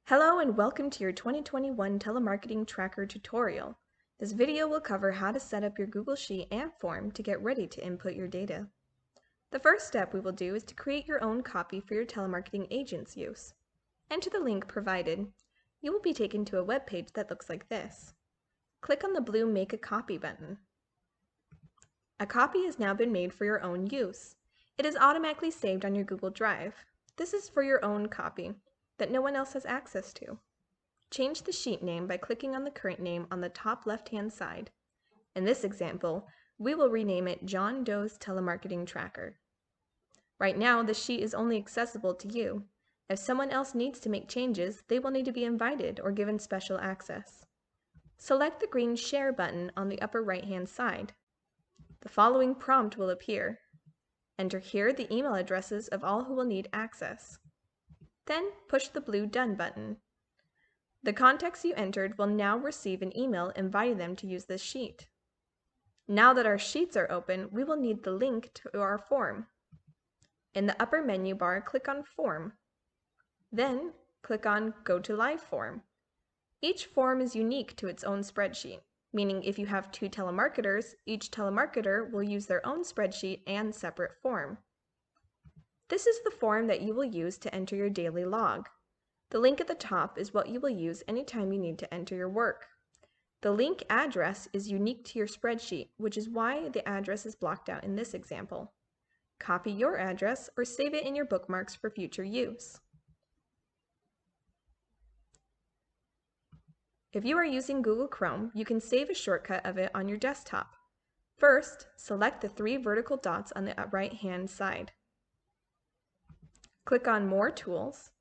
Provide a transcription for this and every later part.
Hello and welcome to your 2021 Telemarketing Tracker tutorial. This video will cover how to set up your Google Sheet and form to get ready to input your data. The first step we will do is to create your own copy for your telemarketing agent's use. Enter the link provided. You will be taken to a web page that looks like this. Click on the blue Make a Copy button. A copy has now been made for your own use. It is automatically saved on your Google Drive. This is for your own copy that no one else has access to. Change the sheet name by clicking on the current name on the top left-hand side. In this example, we will rename it John Doe's Telemarketing Tracker. Right now, the sheet is only accessible to you. If someone else needs to make changes, they will need to be invited or given special access. Select the green Share button on the upper right-hand side. The following prompt will appear. Enter here the email addresses of all who will need access. Then push the blue Done button. The contacts you entered will now receive an email inviting them to use this sheet. Now that our sheets are open, we will need the link to our form. In the upper menu bar, click on Form. Then click on Go to Live Form. Each form is unique to its own spreadsheet, meaning if you have two telemarketers, each telemarketer will use their own spreadsheet and separate form. This is the form that you will use to enter your daily log. The link at the top is what you will use anytime you need to enter your work. The link address is unique to your spreadsheet, which is why the address is blocked out in this example. Copy your address or save it in your bookmarks for future use. If you are using Google Chrome, you can save a shortcut of it on your desktop. First, select the three vertical dots on the right-hand side. Click on More Tools,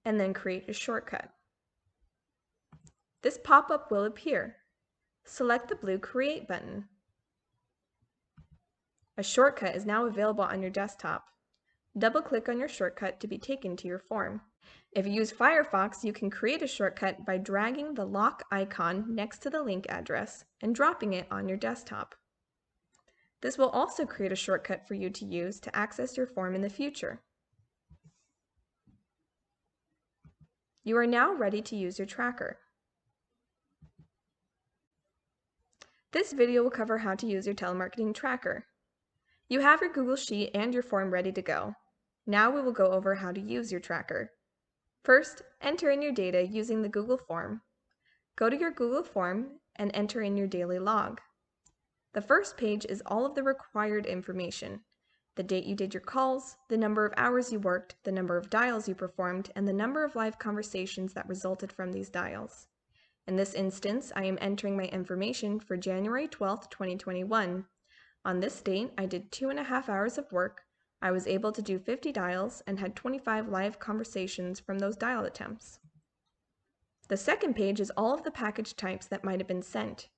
and then create a shortcut. This pop-up will appear. Select the blue Create button. A shortcut is now available on your desktop. Double-click on your shortcut to be taken to your form. If you use Firefox, you can create a shortcut by dragging the lock icon next to the link address and dropping it on your desktop. This will also create a shortcut for you to use to access your form in the future. You are now ready to use your tracker. This video will cover how to use your telemarketing tracker. You have your Google Sheet and your form ready to go. Now we will go over how to use your tracker. First, enter in your data using the Google form. Go to your Google form and enter in your daily log. The first page is all of the required information: the date you did your calls, the number of hours you worked, the number of dials you performed, and the number of live conversations that resulted from these dials. In this instance, I am entering my information for January 12th, 2021. On this date, I did 2.5 hours of work. I was able to do 50 dials and had 25 live conversations from those dial attempts. The second page is all of the package types that might have been sent.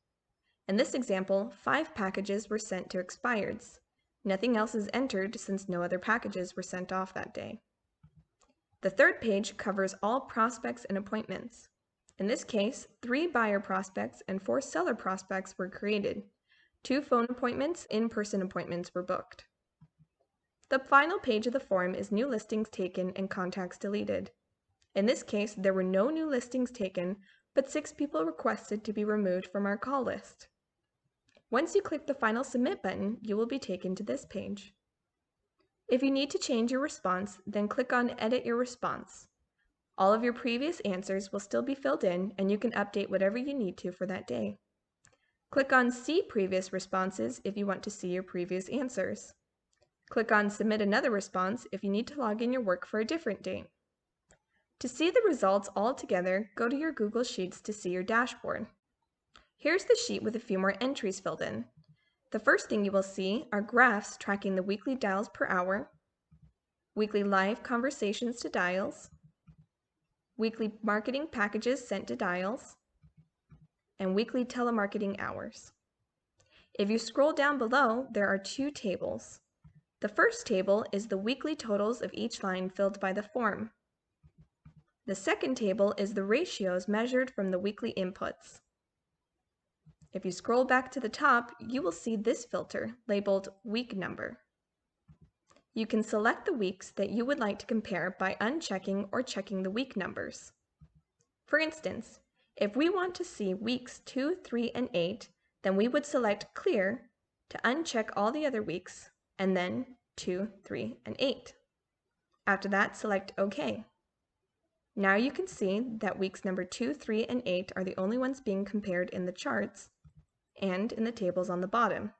In this example, 5 packages were sent to expireds. Nothing else is entered since no other packages were sent off that day. The third page covers all prospects and appointments. In this case, 3 buyer prospects and 4 seller prospects were created. 2 phone appointments, in-person appointments were booked. The final page of the form is new listings taken and contacts deleted. In this case, there were no new listings taken, but 6 people requested to be removed from our call list. Once you click the final Submit button, you will be taken to this page. If you need to change your response, then click on Edit Your Response. All of your previous answers will still be filled in, and you can update whatever you need to for that day. Click on See Previous Responses if you want to see your previous answers. Click on Submit Another Response if you need to log in your work for a different date. To see the results all together, go to your Google Sheets to see your dashboard. Here's the sheet with a few more entries filled in. The first thing you will see are graphs tracking the weekly dials per hour, weekly live conversations to dials, weekly marketing packages sent to dials, and weekly telemarketing hours. If you scroll down below, there are 2 tables. The first table is the weekly totals of each line filled by the form. The second table is the ratios measured from the weekly inputs. If you scroll back to the top, you will see this filter labeled Week Number. You can select the weeks that you would like to compare by unchecking or checking the week numbers. For instance, if we want to see weeks 2, 3, and 8, then we would select Clear to uncheck all the other weeks, and then 2, 3, and 8. After that, select OK. Now you can see that weeks number 2, 3, and 8 are the only ones being compared in the charts and in the tables on the bottom.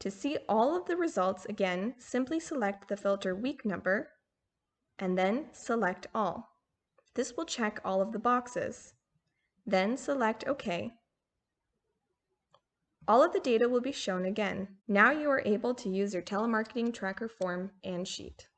To see all of the results again, simply select the filter week number and then select all. This will check all of the boxes. Then select OK. All of the data will be shown again. Now you are able to use your telemarketing tracker form and sheet.